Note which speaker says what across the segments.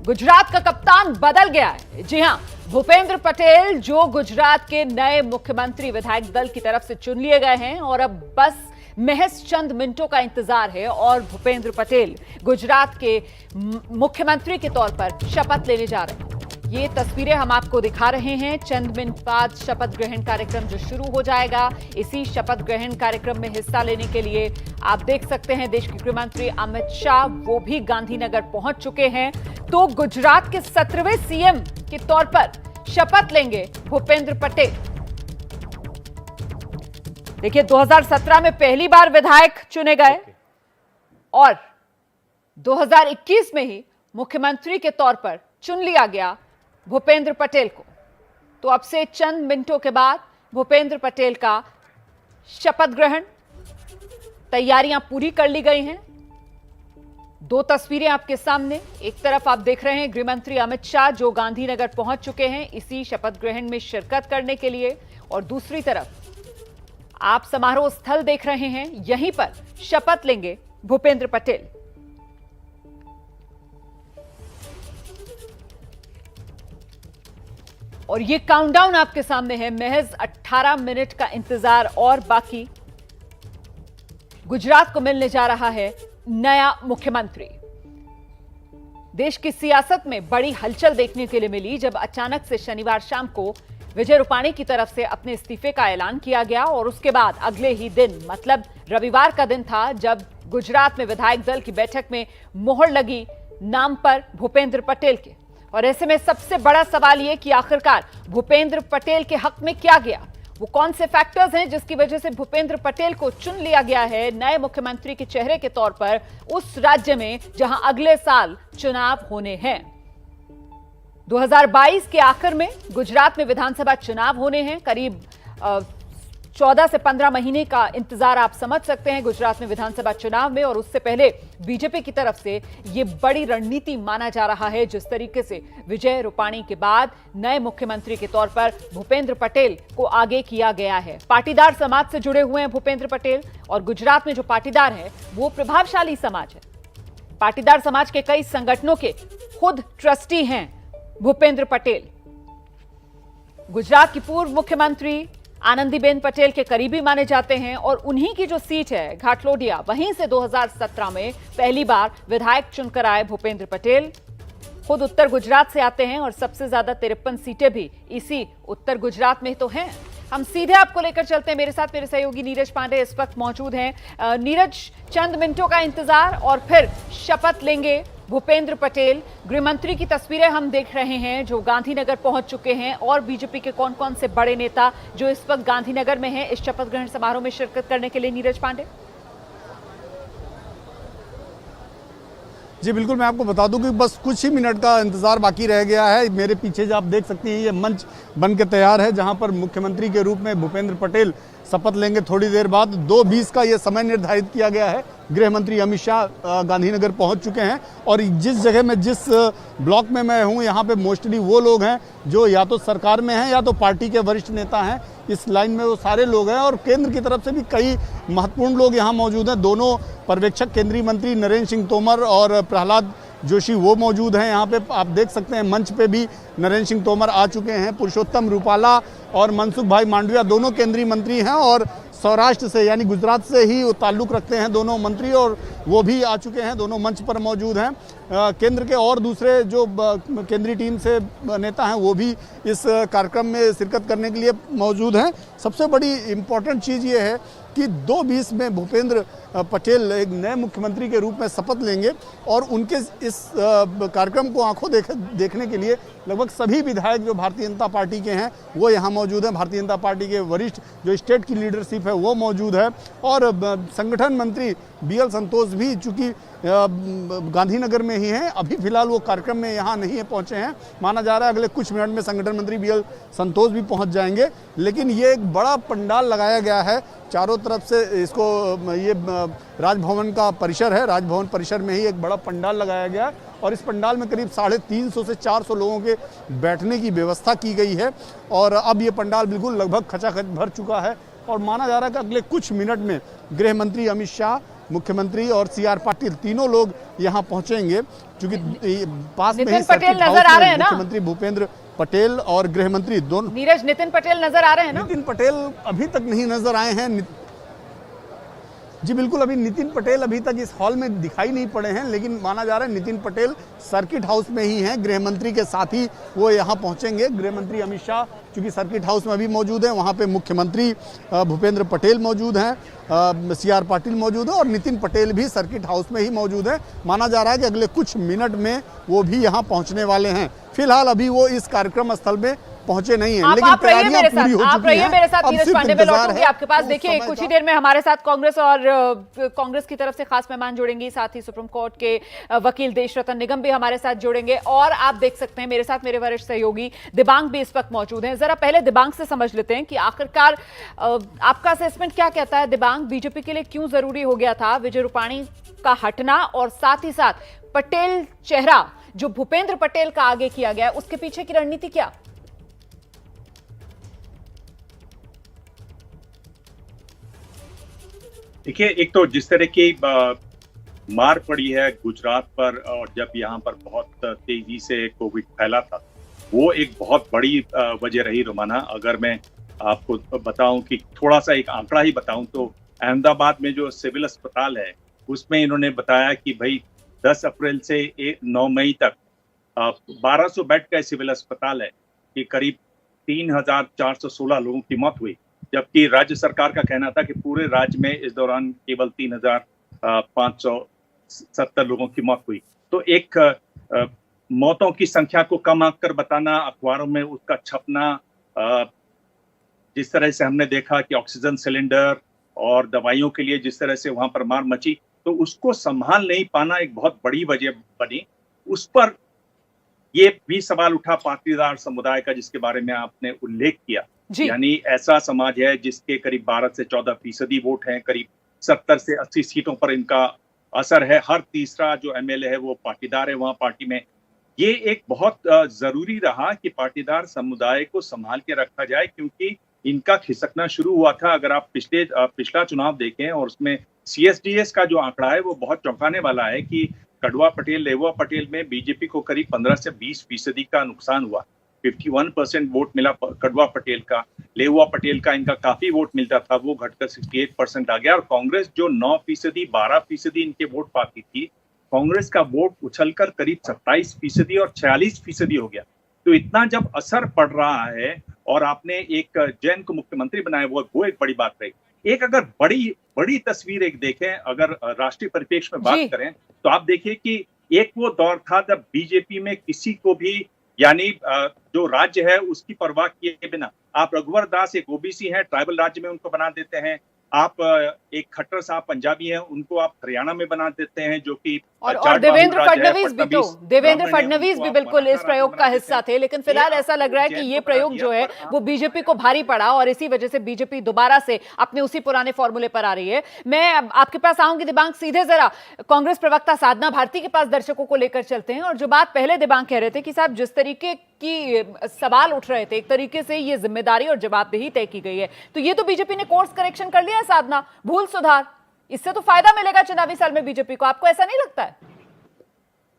Speaker 1: गुजरात का कप्तान बदल गया है। जी हां, भूपेंद्र पटेल जो गुजरात के नए मुख्यमंत्री विधायक दल की तरफ से चुन लिए गए हैं और अब बस महज चंद मिनटों का इंतजार है और भूपेंद्र पटेल गुजरात के मुख्यमंत्री के तौर पर शपथ लेने जा रहे हैं। ये तस्वीरें हम आपको दिखा रहे हैं। चंद मिनट बाद शपथ ग्रहण कार्यक्रम जो शुरू हो जाएगा। इसी शपथ ग्रहण कार्यक्रम में हिस्सा लेने के लिए आप देख सकते हैं देश के गृह मंत्री अमित शाह वो भी गांधीनगर पहुंच चुके हैं। तो गुजरात के 17वें सीएम के तौर पर शपथ लेंगे भूपेंद्र पटेल। देखिए, 2017 में पहली बार विधायक चुने गए और 2021 में ही मुख्यमंत्री के तौर पर चुन लिया गया भूपेंद्र पटेल को। तो अब से चंद मिनटों के बाद भूपेंद्र पटेल का शपथ ग्रहण, तैयारियां पूरी कर ली गई हैं। दो तस्वीरें आपके सामने, एक तरफ आप देख रहे हैं गृहमंत्री अमित शाह जो गांधीनगर पहुंच चुके हैं इसी शपथ ग्रहण में शिरकत करने के लिए, और दूसरी तरफ आप समारोह स्थल देख रहे हैं, यहीं पर शपथ लेंगे भूपेंद्र पटेल। और ये काउंटडाउन आपके सामने है। महज 18 मिनट का इंतजार और बाकी। गुजरात को मिलने जा रहा है नया मुख्यमंत्री। देश की सियासत में बड़ी हलचल देखने के लिए मिली जब अचानक से शनिवार शाम को विजय रूपाणी की तरफ से अपने इस्तीफे का ऐलान किया गया और उसके बाद अगले ही दिन, मतलब रविवार का दिन था, जब गुजरात में विधायक दल की बैठक में मोहर लगी नाम पर भूपेंद्र पटेल के। और ऐसे में सबसे बड़ा सवाल यह कि आखिरकार भूपेंद्र पटेल के हक में क्या गया, वो कौन से फैक्टर्स हैं जिसकी वजह से भूपेंद्र पटेल को चुन लिया गया है नए मुख्यमंत्री के चेहरे के तौर पर उस राज्य में जहां अगले साल चुनाव होने हैं। 2022 के आखिर में गुजरात में विधानसभा चुनाव होने हैं। करीब 14 से 15 महीने का इंतजार आप समझ सकते हैं गुजरात में विधानसभा चुनाव में। और उससे पहले बीजेपी की तरफ से यह बड़ी रणनीति माना जा रहा है जिस तरीके से विजय रूपाणी के बाद नए मुख्यमंत्री के तौर पर भूपेंद्र पटेल को आगे किया गया है। पाटीदार समाज से जुड़े हुए हैं भूपेंद्र पटेल, और गुजरात में जो पाटीदार है वो प्रभावशाली समाज है। पाटीदार समाज के कई संगठनों के खुद ट्रस्टी हैं भूपेंद्र पटेल। गुजरात की पूर्व मुख्यमंत्री आनंदीबेन पटेल के करीबी माने जाते हैं और उन्हीं की जो सीट है घाटलोडिया, वहीं से 2017 में पहली बार विधायक चुनकर आए भूपेंद्र पटेल। खुद उत्तर गुजरात से आते हैं और सबसे ज्यादा 53 सीटें भी इसी उत्तर गुजरात में तो हैं। हम सीधे आपको लेकर चलते हैं। मेरे साथ मेरे सहयोगी नीरज पांडे इस वक्त मौजूद हैं। नीरज, चंद मिनटों का इंतजार और फिर शपथ लेंगे भूपेंद्र पटेल। गृहमंत्री की तस्वीरें हम देख रहे हैं जो गांधीनगर पहुंच चुके हैं, और बीजेपी के कौन कौन से बड़े नेता जो इस वक्त गांधीनगर में हैं इस शपथ ग्रहण समारोह में शिरकत करने के लिए। नीरज पांडे
Speaker 2: जी बिल्कुल, मैं आपको बता दूं कि बस कुछ ही मिनट का इंतजार बाकी रह गया है। मेरे पीछे जो आप देख सकते हैं ये मंच बन के तैयार है जहां पर मुख्यमंत्री के रूप में भूपेंद्र पटेल शपथ लेंगे थोड़ी देर बाद। 2:20 का ये समय निर्धारित किया गया है। गृह मंत्री अमित शाह गांधीनगर पहुंच चुके हैं और जिस जगह में, जिस ब्लॉक में मैं हूं, यहाँ पे मोस्टली वो लोग हैं जो या तो सरकार में हैं या तो पार्टी के वरिष्ठ नेता हैं। इस लाइन में वो सारे लोग हैं और केंद्र की तरफ से भी कई महत्वपूर्ण लोग यहाँ मौजूद हैं। दोनों पर्यवेक्षक केंद्रीय मंत्री नरेंद्र सिंह तोमर और प्रहलाद जोशी वो मौजूद हैं। यहाँ पे आप देख सकते हैं मंच पे भी नरेंद्र सिंह तोमर आ चुके हैं। पुरुषोत्तम रूपाला और मनसुख भाई मांडविया दोनों केंद्रीय मंत्री हैं और सौराष्ट्र से यानी गुजरात से ही वो ताल्लुक़ रखते हैं दोनों मंत्री, और वो भी आ चुके हैं, दोनों मंच पर मौजूद हैं। केंद्र के और दूसरे जो केंद्रीय टीम से नेता हैं वो भी इस कार्यक्रम में शिरकत करने के लिए मौजूद हैं। सबसे बड़ी इम्पॉर्टेंट चीज़ ये है कि 2:20 में भूपेंद्र पटेल एक नए मुख्यमंत्री के रूप में शपथ लेंगे और उनके इस कार्यक्रम को आंखों देखने के लिए लगभग सभी विधायक जो भारतीय जनता पार्टी के हैं वो यहाँ मौजूद हैं। भारतीय जनता पार्टी के वरिष्ठ जो स्टेट की लीडरशिप है वो मौजूद है और संगठन मंत्री BL संतोष भी, चूँकि गांधीनगर में ही हैं, अभी फिलहाल वो कार्यक्रम में यहाँ नहीं पहुँचे हैं। माना जा रहा है अगले कुछ मिनट में संगठन मंत्री BL संतोष भी पहुँच जाएंगे। लेकिन ये एक बड़ा पंडाल लगाया गया है चारों तरफ से। इसको ये राजभवन का परिसर है, राजभवन परिसर में ही एक बड़ा पंडाल लगाया गया है और इस पंडाल में करीब 350 से 400 लोगों के बैठने की व्यवस्था की गई है। और अब ये पंडाल बिल्कुल लगभग खचाखच भर चुका है और माना जा रहा है कि अगले कुछ मिनट में गृह मंत्री अमित शाह मुख्यमंत्री और CR पाटिल तीनों लोग यहाँ पहुंचेंगे, क्योंकि पास में ही
Speaker 1: नितिन पटेल
Speaker 2: सर्किट
Speaker 1: नजर
Speaker 2: हाउस
Speaker 1: आ रहे
Speaker 2: में
Speaker 1: हैं ना?
Speaker 2: मुख्यमंत्री भूपेंद्र पटेल और गृह मंत्री दोनों।
Speaker 1: नीरज, नितिन पटेल नजर आ रहे हैं ना?
Speaker 2: नितिन पटेल अभी तक नहीं नजर आए हैं। जी बिल्कुल, अभी नितिन पटेल अभी तक इस हॉल में दिखाई नहीं पड़े हैं, लेकिन माना जा रहा है नितिन पटेल सर्किट हाउस में ही हैं। गृह मंत्री के साथ ही वो यहाँ पहुंचेंगे। गृह मंत्री अमित शाह चूंकि सर्किट हाउस में अभी मौजूद है, वहाँ पे मुख्यमंत्री भूपेंद्र पटेल मौजूद हैं, CR पाटिल मौजूद है और नितिन पटेल भी सर्किट हाउस में ही मौजूद है। माना जा रहा है कि अगले कुछ मिनट में वो भी यहाँ पहुँचने वाले हैं। फिलहाल अभी वो इस कार्यक्रम स्थल में पहुंचे नहीं हैं, लेकिन तैयारियां पूरी हो चुकी हैं।
Speaker 1: आप रहिए मेरे साथ, नीरज पांडे में लौटूंगी आपके पास।
Speaker 2: तो
Speaker 1: देखिए, कुछ ही देर में हमारे साथ कांग्रेस और कांग्रेस की तरफ से खास मेहमान जुड़ेंगे, साथ ही सुप्रीम कोर्ट के वकील देशरतन निगम भी हमारे साथ जुड़ेंगे। और आप देख सकते हैं मेरे साथ मेरे वरिष्ठ सहयोगी दिबांग भी इस वक्त मौजूद हैं। जरा पहले दिबांग से समझ लेते हैं कि आखिरकार आपका असेसमेंट क्या कहता है दिबांग, बीजेपी के लिए क्यों जरूरी हो गया था विजय रूपाणी का हटना, और साथ ही साथ पटेल चेहरा जो भूपेंद्र पटेल का आगे किया गया, उसके पीछे की रणनीति क्या?
Speaker 3: देखिए, एक तो जिस तरह की मार पड़ी है गुजरात पर, और जब यहाँ पर बहुत तेजी से कोविड फैला था, वो एक बहुत बड़ी वजह रही रोमाना। अगर मैं आपको बताऊं कि थोड़ा सा एक आंकड़ा ही बताऊं तो अहमदाबाद में जो सिविल अस्पताल है उसमें इन्होंने बताया कि भाई 10 अप्रैल से 9 मई तक 1200 बेड का सिविल अस्पताल है कि करीब 3416 लोगों की मौत हुई, जबकि राज्य सरकार का कहना था कि पूरे राज्य में इस दौरान केवल 3570 लोगों की मौत हुई। तो एक मौतों की संख्या को कम आंक कर बताना, अखबारों में उसका छपना, जिस तरह से हमने देखा कि ऑक्सीजन सिलेंडर और दवाइयों के लिए जिस तरह से वहां पर मार मची, तो उसको संभाल नहीं पाना एक बहुत बड़ी वजह बनी। उस पर ये भी सवाल उठा पाटीदार समुदाय का, जिसके बारे में आपने उल्लेख किया। यानी ऐसा समाज है जिसके करीब 12 से 14% वोट हैं, करीब 70 से 80 सीटों पर इनका असर है। हर तीसरा जो MLA है वो पाटीदार है वहां पार्टी में। ये एक बहुत जरूरी रहा कि पाटीदार समुदाय को संभाल के रखा जाए, क्योंकि इनका खिसकना शुरू हुआ था। अगर आप पिछला चुनाव देखें और उसमें CSDS का जो आंकड़ा है वो बहुत चौंकाने वाला है कि कड़वा पटेल लेवा पटेल में बीजेपी को करीब 15 से 20% का नुकसान हुआ। 51% वोट मिला कड़वा पटेल का, लेवा पटेल का इनका काफी वोट मिलता था, वो घटकर 68% आ गया। और कांग्रेस जो 9% 12% इनके वोट पाती थी, कांग्रेस का वोट उछलकर करीब 27% और 46% हो गया। तो इतना जब असर पड़ रहा है और आपने एक जैन को मुख्यमंत्री बनाया, वो एक बड़ी बात रही। एक अगर बड़ी तस्वीर एक देखें, अगर राष्ट्रीय परिप्रेक्ष्य में बात करें, तो आप देखिए कि एक वो दौर था जब बीजेपी में किसी को भी, यानी जो राज्य है उसकी परवाह किए बिना, आप रघुवर दास एक OBC हैं, ट्राइबल राज्य में उनको बना देते हैं। आप एक खट्टर साहब पंजाबी हैं, उनको आप हरियाणा में बना देते हैं, जो कि
Speaker 1: और देवेंद्र फडणवीस भी बिल्कुल इस प्रयोग का हिस्सा थे। लेकिन फिलहाल ऐसा लग रहा है कि ये प्रयोग जो है वो बीजेपी को भारी पड़ा और इसी वजह से बीजेपी दोबारा से अपने उसी पुराने फॉर्मूले पर आ रही है। मैं आपके पास आऊंगी दिबांग, सीधे जरा कांग्रेस प्रवक्ता साधना भारती के पास दर्शकों को लेकर चलते हैं। और जो बात पहले दिबांग कह रहे थे कि साहब जिस तरीके की सवाल उठ रहे थे, एक तरीके से ये जिम्मेदारी और जवाबदेही तय की गई है, तो ये तो बीजेपी ने कोर्स करेक्शन कर लिया है साधना, भूल सुधार, इससे तो फायदा मिलेगा चुनावी साल में बीजेपी को, आपको ऐसा नहीं लगता है?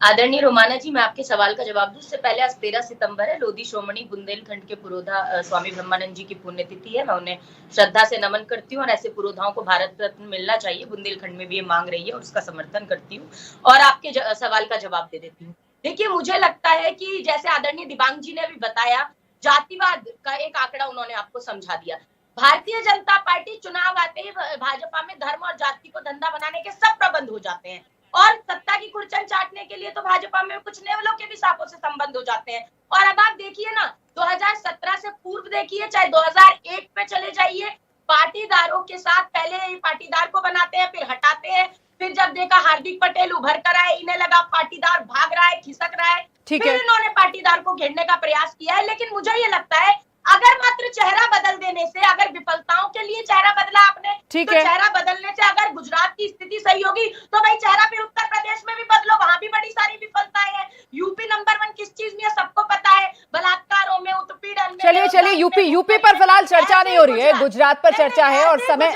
Speaker 4: आदरणीय रोमाना जी, मैं आपके सवाल का जवाब दूं उससे पहले आज 13 सितंबर है, लोधी शोमणी बुंदेलखंड के पुरोधा स्वामी ब्रह्मानंद जी की पुण्यतिथि है। मैं उन्हें श्रद्धा से नमन करती हूँ और ऐसे पुरोधाओं को भारत रत्न मिलना चाहिए। बुंदेलखंड में भी ये मांग रही है और उसका समर्थन करती हूँ और आपके सवाल का जवाब दे देती हूँ। देखिए, मुझे लगता है कि जैसे आदरणीय दिबांग जी ने भी बताया, जातिवाद का एक आंकड़ा उन्होंने आपको समझा दिया। भारतीय जनता पार्टी चुनाव आते ही भाजपा में धर्म और जाति को धंधा बनाने के सब प्रबंध हो जाते हैं और सत्ता की कुर्चन चाटने के लिए तो भाजपा में कुछ नेवलों के भी सांपों से संबंध हो जाते हैं। और अब आप देखिए ना, 2017 से पूर्व देखिए, चाहे 2001 पे चले जाइए, पाटीदारों के साथ पहले पाटीदार को बनाते हैं, फिर हटाते हैं, फिर जब देखा हार्दिक पटेल उभर कर आए, इन्हें लगा पाटीदार भाग रहा है, खिसक रहा है, फिर इन्होंने पाटीदार को घेरने का प्रयास किया है। लेकिन मुझे ये लगता है अगर मात्र चेहरा बदल देने से, अगर विफलताओं के लिए चेहरा बदला आपने, तो चेहरा बदलने से अगर गुजरात की स्थिति सही होगी तो भाई चेहरा फिर उत्तर प्रदेश में भी बदलो, वहां भी बड़ी सारी विफलताएं हैं। यूपी नंबर 1 किस चीज में सबको पता है, बलात्कारों में, उत्पीड़न में,
Speaker 1: चलिए यूपी पर फिलहाल चर्चा नहीं हो रही है, गुजरात पर चर्चा है और समय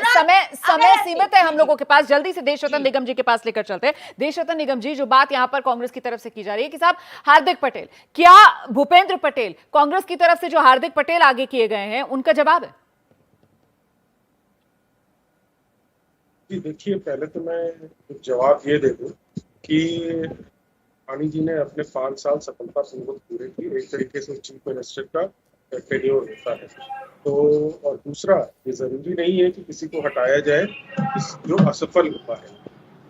Speaker 1: सीमित है हम लोगों के पास। जल्दी से देशरत्न निगम जी के पास लेकर चलते हैं। देशरत्न निगम जी, जो बात यहां पर कांग्रेस की तरफ से की जा रही है कि साहब हार्दिक पटेल, क्या भूपेंद्र पटेल कांग्रेस की तरफ से जो हार्दिक पटेल आगे किए गए हैं उनका जवाब है?
Speaker 5: जी देखिए, पहले तो मैं जवाब ये दे दूं कि वाणी जी ने अपने 5 साल सफलतापूर्वक पूरे किए। एक तरीके से चीफ मिनिस्टर का टेन्योर होता है। तो और दूसरा, ये जरूरी नहीं है कि किसी को हटाया जाए जो असफल हुआ है,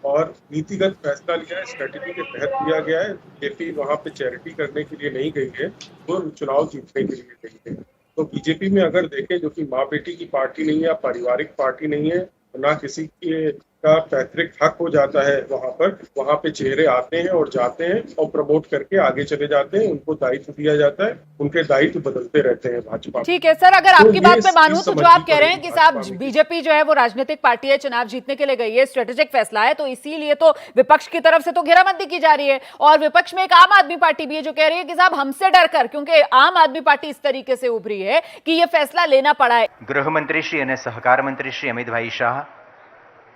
Speaker 5: और नीतिगत फैसला लिया है, स्ट्रेटेजी के तहत लिया गया है। बीजेपी वहाँ पे चैरिटी करने के लिए नहीं गई है, वो चुनाव जीतने के लिए गई है। तो बीजेपी में अगर देखें, जो कि माँ बेटी की पार्टी नहीं है, पारिवारिक पार्टी नहीं है, ना किसी के का पैतृक हक हो जाता है, वहाँ पे चेहरे आते हैं और जाते हैं और प्रमोट करके आगे चले जाते हैं। उनको दायित्व दिया जाता है, उनके दायित्व बदलते रहते हैं भाजपा।
Speaker 1: ठीक है सर, अगर आपकी बात में मानूं तो जो आप कह रहे हैं कि साहब बीजेपी जो है वो राजनीतिक पार्टी है, चुनाव जीतने के लिए गई है, स्ट्रेटेजिक फैसला है, तो इसीलिए तो विपक्ष की तरफ से तो घेराबंदी की जा रही है। और विपक्ष में एक आम आदमी पार्टी भी है जो कह रही है कि साहब हमसे डरकर, क्योंकि आम आदमी पार्टी इस तरीके से उभरी है कि यह फैसला लेना पड़ा है।
Speaker 6: गृहमंत्री श्री અને સહકાર મંત્રી શ્રી અમિતભાઈ શાહ,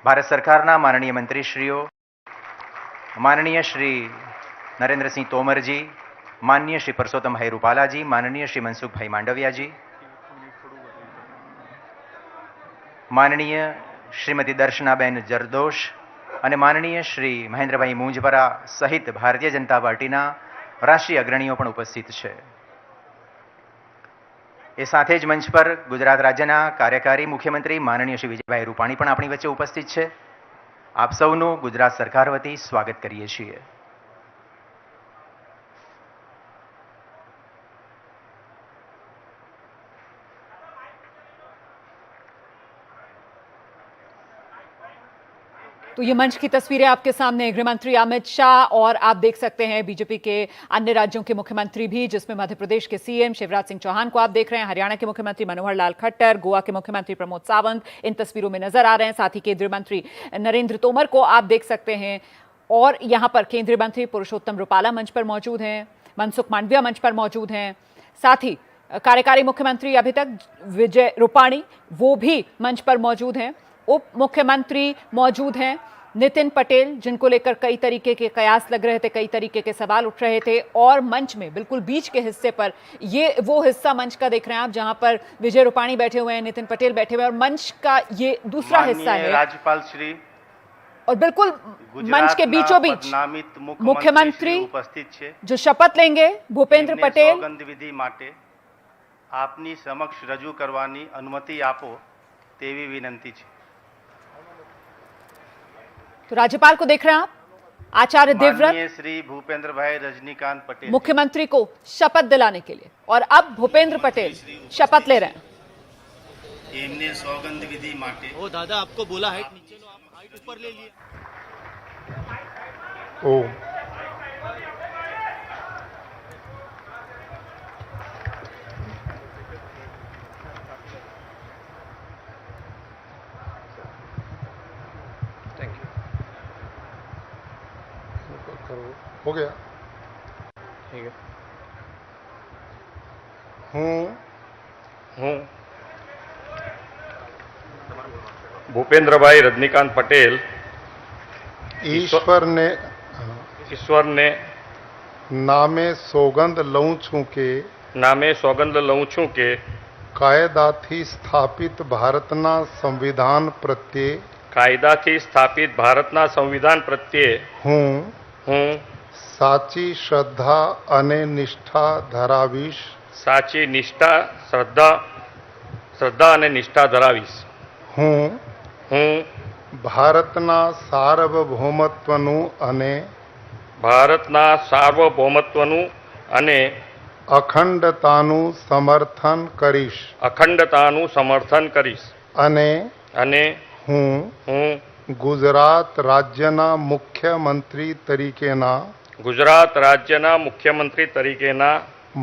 Speaker 6: ભારત સરકારના માનનીય મંત્રીશ્રીઓ, માનનીય શ્રી નરેન્દ્રસિંહ તોમરજી, માનનીય શ્રી પરસોત્તમભાઈ રૂપાલાજી, માનનીય શ્રી મનસુખભાઈ માંડવિયાજી, માનનીય શ્રીમતી દર્શનાબેન જરદોશ અને માનનીય શ્રી મહેન્દ્રભાઈ મુંજપરા સહિત ભારતીય જનતા પાર્ટીના રાષ્ટ્રીય અગ્રણીઓ પણ ઉપસ્થિત છે। એ સાથે જ મંચ પર ગુજરાત રાજ્યના કાર્યકારી મુખ્યમંત્રી માનનીય શ્રી વિજયભાઈ રૂપાણી પણ આપણી વચ્ચે ઉપસ્થિત છે। આપ સૌનું ગુજરાત સરકાર વતી સ્વાગત કરીએ છીએ।
Speaker 1: तो ये मंच की तस्वीरें आपके सामने, गृहमंत्री अमित शाह और आप देख सकते हैं बीजेपी के अन्य राज्यों के मुख्यमंत्री भी, जिसमें मध्य प्रदेश के सीएम शिवराज सिंह चौहान को आप देख रहे हैं, हरियाणा के मुख्यमंत्री मनोहर लाल खट्टर, गोवा के मुख्यमंत्री प्रमोद सावंत इन तस्वीरों में नजर आ रहे हैं। साथ ही केंद्रीय मंत्री नरेंद्र तोमर को आप देख सकते हैं और यहां पर केंद्रीय मंत्री पुरुषोत्तम रूपाला मंच पर मौजूद हैं, मनसुख मांडविया मंच पर मौजूद हैं। साथ ही कार्यकारी मुख्यमंत्री अभी तक विजय रूपाणी वो भी मंच पर मौजूद हैं, उप मुख्यमंत्री मौजूद हैं नितिन पटेल, जिनको लेकर कई तरीके के कयास लग रहे थे, कई तरीके के सवाल उठ रहे थे। और मंच में बिल्कुल बीच के हिस्से पर, ये वो हिस्सा मंच का देख रहे हैं आप जहां पर विजय रूपाणी बैठे हुए हैं, नितिन पटेल बैठे हुए हैं, और मंच का ये दूसरा हिस्सा है
Speaker 7: राज्यपाल श्री
Speaker 1: और बिल्कुल मंच के बीचों बीच मुख्यमंत्री
Speaker 7: उपस्थित है
Speaker 1: जो शपथ लेंगे भूपेंद्र पटेल।
Speaker 7: सौगंध विधि माटे आपनी समक्ष रजू करवानी अनुमति आपो तेवी विनंती है।
Speaker 1: तो राज्यपाल को देख रहे हैं आप, आचार्य देवव्रत
Speaker 7: श्री भूपेंद्र भाई रजनीकांत पटेल
Speaker 1: मुख्यमंत्री को शपथ दिलाने के लिए, और अब भूपेंद्र पटेल शपथ ले रहे हैं।
Speaker 7: एमने सौगंध विधि माटे
Speaker 8: ओ दादा आपको बोला हाइट नीचे लो, आप हाइट ऊपर ले लिए।
Speaker 5: ओ हो गया,
Speaker 7: ठीक है।
Speaker 5: हूँ
Speaker 9: भूपेंद्र भाई रजनीकांत पटेल
Speaker 5: ईश्वर ने नामे सौगंध लऊं छूं के कायदाथी स्थापित भारतना संविधान प्रत्ये હું સાચી શ્રદ્ધા અને નિષ્ઠા ધરાવીશ। હું ભારતના સાર્વભૌમત્વનું અને અખંડતાનું સમર્થન કરીશ। અને હું गुजरात राज्यना मुख्यमंत्री तरीकेना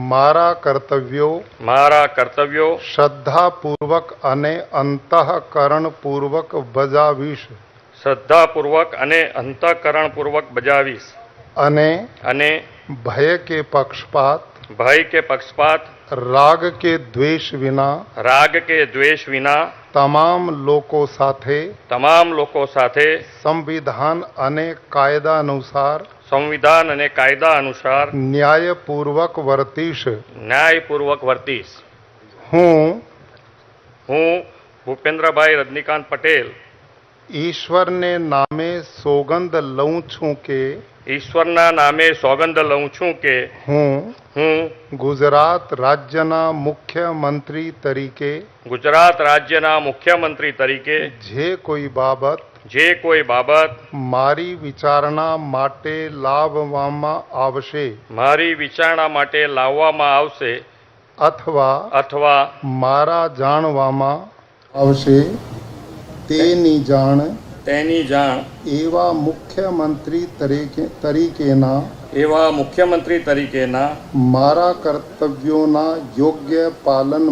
Speaker 5: मारा कर्तव्यो श्रद्धापूर्वक अने अंतःकरणपूर्वक बजावीश। अने भय के पक्षपात
Speaker 10: રાગ કે દ્વેષ વિના
Speaker 9: રાગ કે દ્વેષ વિના
Speaker 10: તમામ લોકો સાથે
Speaker 9: તમામ લોકો સાથે
Speaker 10: સંવિધાન અને કાયદા અનુસાર
Speaker 9: સંવિધાન અને કાયદા અનુસાર
Speaker 10: ન્યાયપૂર્વક વર્તીશ.
Speaker 9: ન્યાયપૂર્વક વર્તીશ. હું ભૂપેન્દ્રભાઈ રજનીકાંત પટેલ
Speaker 10: ઈશ્વરને નામે સોગંદ લઉં છું કે
Speaker 9: ઈશ્વરના નામે સોગંદ લઉં છું કે
Speaker 10: હું
Speaker 9: હું
Speaker 10: ગુજરાત રાજ્યના મુખ્યમંત્રી તરીકે
Speaker 9: ગુજરાત રાજ્યના મુખ્યમંત્રી તરીકે
Speaker 10: જે કોઈ બાબત મારી વિચારણા માટે લાવવામાં આવશે
Speaker 9: મારી વિચારણા માટે લાવવામાં આવશે
Speaker 10: અથવા મારા જાણવામાં આવશે તેની જાણ એવા મુખ્યમંત્રી તરીકેના મારા કર્તવ્યોના યોગ્ય પાલન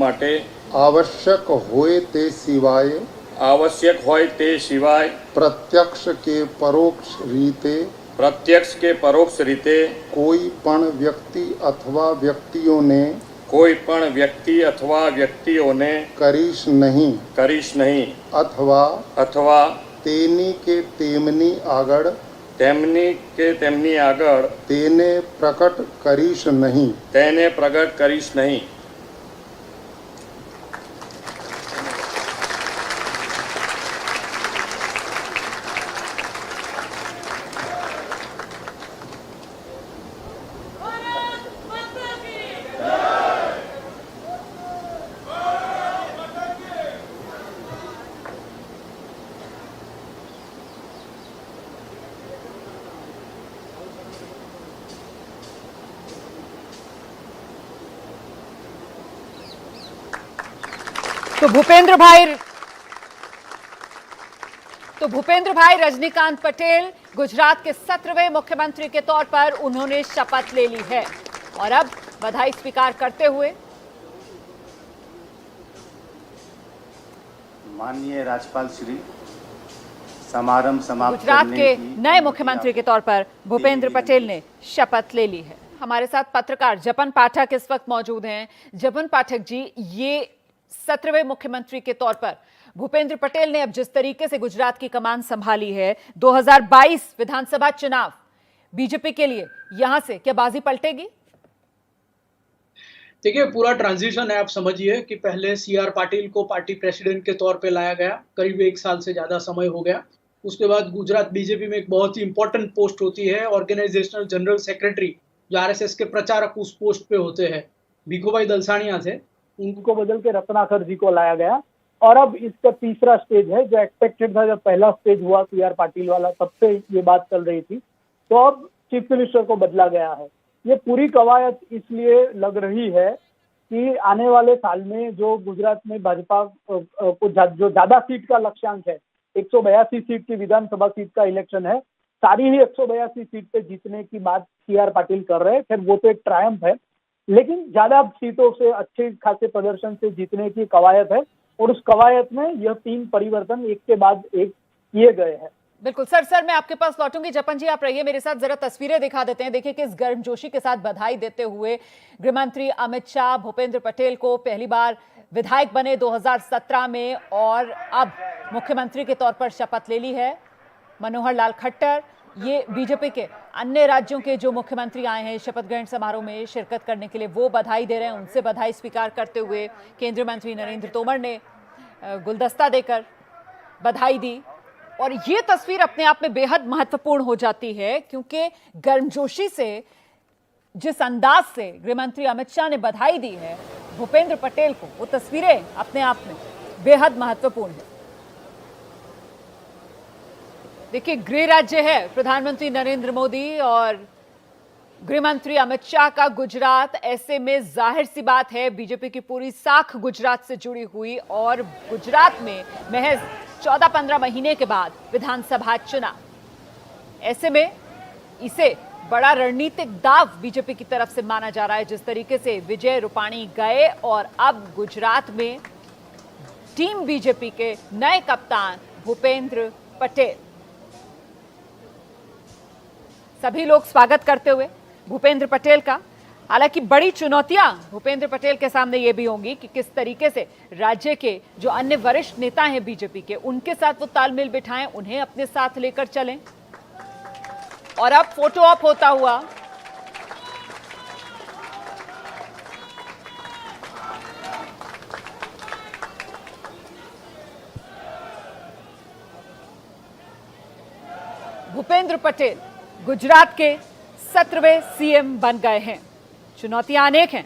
Speaker 10: માટે આવશ્યક હોય તે સિવાય પ્રત્યક્ષ કે પરોક્ષ રીતે કોઈ પણ વ્યક્તિ અથવા વ્યક્તિઓને કરીશ નહીં અથવા તેની કે તેમની આગળ તેને પ્રકટ કરીશ નહીં.
Speaker 1: तो भूपेंद्र भाई रजनीकांत पटेल गुजरात के 17वें मुख्यमंत्री के तौर पर उन्होंने शपथ ले ली है और अब बधाई स्वीकार करते हुए
Speaker 7: माननीय राज्यपाल श्री समारंभ समाप्त
Speaker 1: गुजरात के नए मुख्यमंत्री के तौर पर भूपेंद्र पटेल ने शपथ ले ली है. हमारे साथ पत्रकार जपन पाठक इस वक्त मौजूद हैं. जपन पाठक जी, ये 17वें मुख्यमंत्री के तौर पर भूपेंद्र पटेल ने अब जिस तरीके से गुजरात की कमान संभाली है, 2022 विधानसभा चुनाव बीजेपी के लिए यहां से क्या बाजी पलटेगी?
Speaker 11: देखिए, पूरा ट्रांजिशन है. आप समझिए कि पहले CR पाटिल को पार्टी प्रेसिडेंट के तौर पे लाया गया, करीब 1 साल से ज्यादा समय हो गया. उसके बाद गुजरात बीजेपी में एक बहुत ही इंपॉर्टेंट पोस्ट होती है, ऑर्गेनाइजेशनल जनरल सेक्रेटरी, जो RSS के प्रचारक उस पोस्ट पे होते हैं. भीखूभाई दलसानिया थे, उनको बदल के रत्नाकर जी को लाया गया और अब इसका तीसरा स्टेज है. जो एक्सपेक्टेड था, जब पहला स्टेज हुआ CR पाटिल वाला, तब से ये बात चल रही थी, तो अब चीफ मिनिस्टर को बदला गया है. ये पूरी कवायद इसलिए लग रही है कि आने वाले साल में जो गुजरात में भाजपा को जो ज्यादा सीट का लक्ष्यांक है, 182 सीट की विधानसभा सीट का इलेक्शन है, सारी ही 182 सीट पे जीतने की बात CR पाटिल कर रहे हैं. फिर वो तो एक ट्रायम्फ है, लेकिन ज्यादा सीटों से अच्छे खासे प्रदर्शन से जीतने की कवायद है और उस कवायद में यह 3 परिवर्तन एक के बाद एक किए गए हैं.
Speaker 1: बिल्कुल सर, मैं आपके पास लौटूंगी. जपन जी, आप रहिए मेरे साथ, जरा तस्वीरें दिखा देते हैं. देखिए किस गर्मजोशी के साथ बधाई देते हुए गृहमंत्री अमित शाह भूपेंद्र पटेल को पहली बार विधायक बने 2017 में और अब मुख्यमंत्री के तौर पर शपथ ले ली है. मनोहर लाल खट्टर, ये बीजेपी के अन्य राज्यों के जो मुख्यमंत्री आए हैं शपथ ग्रहण समारोह में शिरकत करने के लिए, वो बधाई दे रहे हैं. उनसे बधाई स्वीकार करते हुए केंद्रीय मंत्री नरेंद्र तोमर ने गुलदस्ता देकर बधाई दी. और ये तस्वीर अपने आप में बेहद महत्वपूर्ण हो जाती है, क्योंकि गर्मजोशी से जिस अंदाज से गृहमंत्री अमित शाह ने बधाई दी है भूपेंद्र पटेल को, वो तस्वीरें अपने आप में बेहद महत्वपूर्ण है. देखिए, गृह राज्य है प्रधानमंत्री नरेंद्र मोदी और गृहमंत्री अमित शाह का गुजरात. ऐसे में जाहिर सी बात है बीजेपी की पूरी साख गुजरात से जुड़ी हुई और गुजरात में महज 14-15 महीने के बाद विधानसभा चुनाव. ऐसे में इसे बड़ा रणनीतिक दाव बीजेपी की तरफ से माना जा रहा है. जिस तरीके से विजय रूपाणी गए और अब गुजरात में टीम बीजेपी के नए कप्तान भूपेंद्र पटेल, सभी लोग स्वागत करते हुए भूपेंद्र पटेल का। हालांकि बड़ी चुनौतियां भूपेंद्र पटेल के सामने ये भी होंगी कि किस तरीके से राज्य के जो अन्य वरिष्ठ नेता हैं बीजेपी के, उनके साथ वो तालमेल बिठाएं, उन्हें अपने साथ लेकर चलें। और अब फोटो ऑप होता हुआ भूपेंद्र पटेल गुजरात के 17वें सीएम बन गए हैं। चुनौतियां अनेक हैं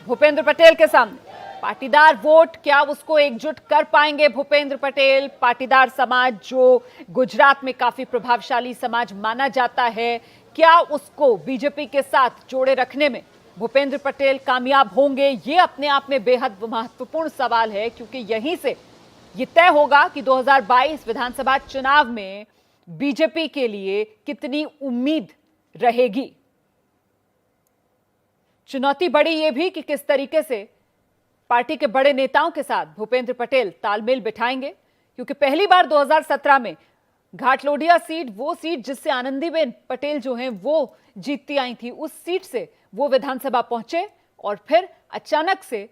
Speaker 1: भूपेंद्र पटेल के सामने। पाटीदार वोट, क्या उसको एकजुट कर पाएंगे भूपेंद्र पटेल? पाटीदार समाज जो गुजरात में काफी प्रभावशाली समाज माना जाता है, क्या उसको बीजेपी के साथ जोड़े रखने में भूपेंद्र पटेल कामयाब होंगे? ये अपने आप में बेहद महत्वपूर्ण सवाल है, क्योंकि यहीं से ये तय होगा कि 2022 विधानसभा चुनाव में बीजेपी के लिए कितनी उम्मीद रहेगी। चुनौती बड़ी ये भी कि किस तरीके से पार्टी के बड़े नेताओं के साथ भूपेंद्र पटेल तालमेल बिठाएंगे, क्योंकि पहली बार 2017 में घाटलोडिया सीट, वो सीट जिससे आनंदीबेन पटेल जो हैं वो जीतती आई थी, उस सीट से वो विधानसभा पहुंचे और फिर अचानक से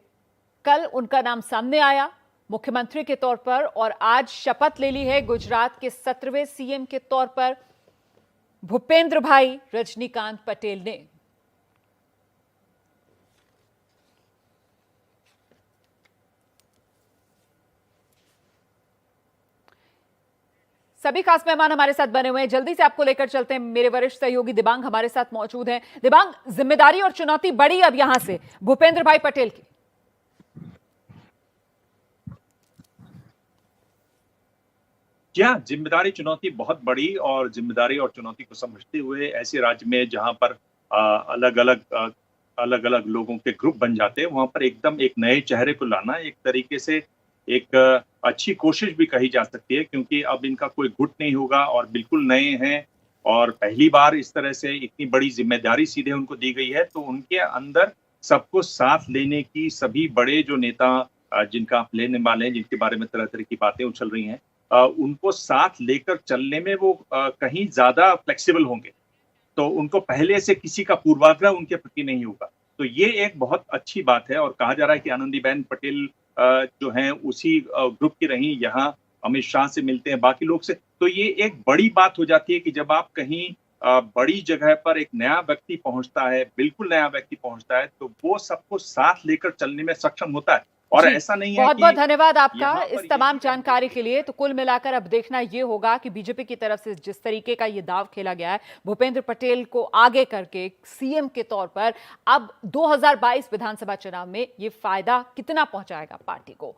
Speaker 1: कल उनका नाम सामने आया मुख्यमंत्री के तौर पर, और आज शपथ ले ली है गुजरात के 17वें सीएम के तौर पर भूपेंद्र भाई रजनीकांत पटेल ने। सभी खास मेहमान हमारे साथ बने हुए हैं, जल्दी से आपको लेकर चलते हैं। मेरे वरिष्ठ सहयोगी दिबांग हमारे साथ मौजूद हैं। दिबांग, जिम्मेदारी और चुनौती बड़ी अब यहां से भूपेंद्र भाई पटेल की।
Speaker 3: क्या जिम्मेदारी चुनौती बहुत बड़ी, और जिम्मेदारी और चुनौती को समझते हुए ऐसे राज्य में जहां पर अलग अलग लोगों के ग्रुप बन जाते हैं, वहां पर एकदम एक नए चेहरे को लाना एक तरीके से एक अच्छी कोशिश भी कही जा सकती है, क्योंकि अब इनका कोई गुट नहीं होगा और बिल्कुल नए हैं और पहली बार इस तरह से इतनी बड़ी जिम्मेदारी सीधे उनको दी गई है। तो उनके अंदर सबको साथ लेने की, सभी बड़े जो नेता जिनका आप लेने वाले हैं, जिनके बारे में तरह तरह की बातें उछल रही हैं, उनको साथ लेकर चलने में वो कहीं ज्यादा फ्लेक्सिबल होंगे। तो उनको पहले से किसी का पूर्वाग्रह उनके प्रति नहीं होगा। तो ये एक बहुत अच्छी बात है। और कहा जा रहा है कि आनंदीबेन पटेल जो हैं उसी ग्रुप की रही, यहाँ अमित शाह से मिलते हैं, बाकी लोग से। तो ये एक बड़ी बात हो जाती है कि जब आप कहीं बड़ी जगह पर एक नया व्यक्ति पहुंचता है, बिल्कुल नया व्यक्ति पहुंचता है, तो वो सबको साथ लेकर चलने में सक्षम होता है। और ऐसा नहीं है।
Speaker 1: बहुत बहुत धन्यवाद आपका इस तमाम जानकारी के लिए। तो कुल मिलाकर अब देखना यह होगा कि बीजेपी की तरफ से जिस तरीके का ये दाव खेला गया है भूपेंद्र पटेल को आगे करके सीएम के तौर पर, अब 2022 विधानसभा चुनाव में ये फायदा कितना पहुंचाएगा पार्टी को।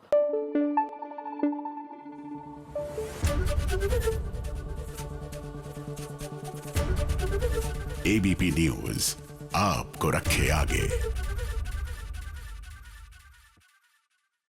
Speaker 12: एबीपी न्यूज आपको रखे आगे।